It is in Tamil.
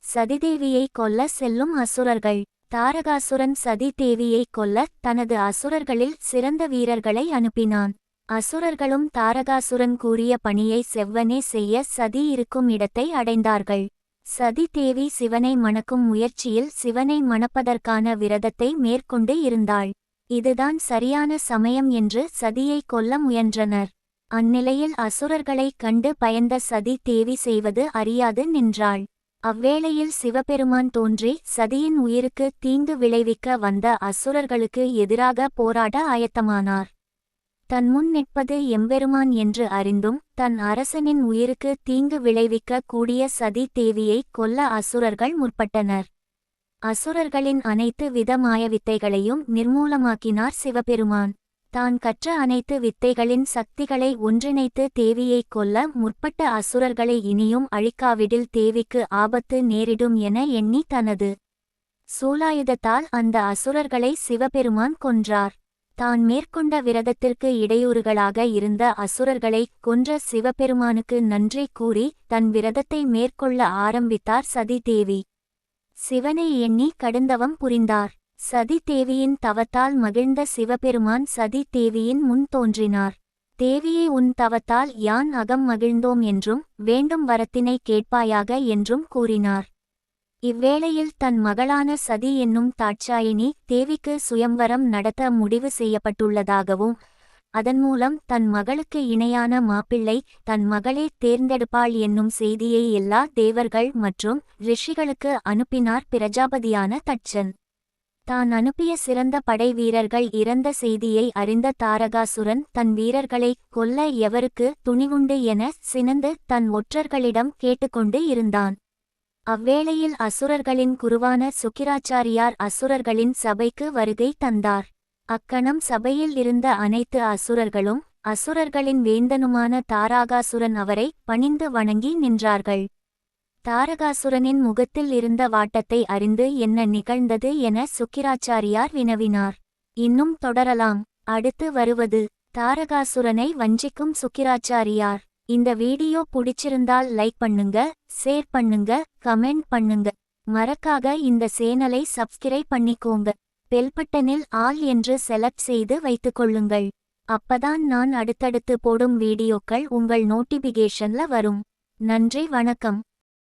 சதிதேவியை கொல்ல செல்லும் அசுரர்கள். தாரகாசுரன் சதி தேவியை கொல்ல தனது அசுரர்களில் சிறந்த வீரர்களை அனுப்பினான். அசுரர்களும் தாரகாசுரன் கூறிய பணியை செவ்வனே செய்ய சதி இருக்கும் இடத்தை அடைந்தார்கள். சதி தேவி சிவனை மணக்கும் முயற்சியில் சிவனை மணப்பதற்கான விரதத்தை மேற்கொண்டு இருந்தாள். இதுதான் சரியான சமயம் என்று சதியை கொல்ல முயன்றனர். அந்நிலையில் அசுரர்களைக் கண்டு பயந்த சதி தேவி செய்வது அறியாது நின்றாள். அவ்வேளையில் சிவபெருமான் தோன்றி சதியின் உயிருக்கு தீங்கு விளைவிக்க வந்த அசுரர்களுக்கு எதிராக போராட ஆயத்தமானார். தன்முன் நிற்பது எம்பெருமான் என்று அறிந்தும் தன் அரசனின் உயிருக்கு தீங்கு விளைவிக்க கூடிய சதி தேவியை கொல்ல அசுரர்கள் முற்பட்டனர். அசுரர்களின் அனைத்து வித மாயவித்தைகளையும் நிர்மூலமாக்கினார் சிவபெருமான். தான் கற்ற அனைத்து வித்தைகளின் சக்திகளை ஒன்றிணைத்து தேவியை கொல்ல முற்பட்ட அசுரர்களை இனியும் அழிக்காவிடில் தேவிக்கு ஆபத்து நேரிடும் என எண்ணி தனது சூலாயுதத்தால் அந்த அசுரர்களை சிவபெருமான் கொன்றார். தான் மேற்கொண்ட விரதத்திற்கு இடையூறுகளாக இருந்த அசுரர்களை கொன்ற சிவபெருமானுக்கு நன்றி கூறி தன் விரதத்தை மேற்கொள்ள ஆரம்பித்தார் சதி தேவி. சிவனை எண்ணி கடுந்தவம் புரிந்தார். சதி தேவியின் தவத்தால் மகிழ்ந்த சிவபெருமான் சதி தேவியின் முன் தோன்றினார். தேவியை உன் தவத்தால் யான் அகம் மகிழ்ந்தோம் என்றும் வேண்டும் வரத்தினை கேட்பாயாக என்றும் கூறினார். இவ்வேளையில் தன் மகளான சதி என்னும் தாட்சாயினி தேவிக்கு சுயம்வரம் நடத்த முடிவு செய்யப்பட்டுள்ளதாகவும் அதன் மூலம் தன் மகளுக்கு இணையான மாப்பிள்ளை தன் மகளே தேர்ந்தெடுப்பாள் என்னும் செய்தியை எல்லா தேவர்கள் மற்றும் ரிஷிகளுக்கு அனுப்பினார் பிரஜாபதியான தட்சன். தான் அனுப்பிய சிறந்த படை வீரர்கள் இறந்த செய்தியை அறிந்த தாரகாசுரன் தன் வீரர்களை கொல்ல எவருக்கு துணிவுண்டு என சினந்து தன் ஒற்றர்களிடம் கேட்டுக்கொண்டு இருந்தான். அவ்வேளையில் அசுரர்களின் குருவான சுக்கிராச்சாரியார் அசுரர்களின் சபைக்கு வருகை தந்தார். அக்கணம் சபையில் இருந்த அனைத்து அசுரர்களும் அசுரர்களின் வேந்தனுமான தாரகாசுரன் அவரை பணிந்து வணங்கி நின்றார்கள். தாரகாசுரனின் முகத்தில் இருந்த வாட்டத்தை அறிந்து என்ன நிகழ்ந்தது என சுக்கிராச்சாரியார் வினவினார். இன்னும் தொடரலாம். அடுத்து வருவது தாரகாசுரனை வஞ்சிக்கும் சுக்கிராச்சாரியார். இந்த வீடியோ பிடிச்சிருந்தால் லைக் பண்ணுங்க, ஷேர் பண்ணுங்க, கமெண்ட் பண்ணுங்க. மறக்காக இந்த சேனலை சப்ஸ்கிரைப் பண்ணிக்கோங்க. பெல் பட்டனில் ஆல் என்று செலக்ட் செய்து வைத்துக்கொள்ளுங்கள். அப்பதான் நான் அடுத்தடுத்து போடும் வீடியோக்கள் உங்கள் நோட்டிபிகேஷன்ல வரும். நன்றி, வணக்கம்.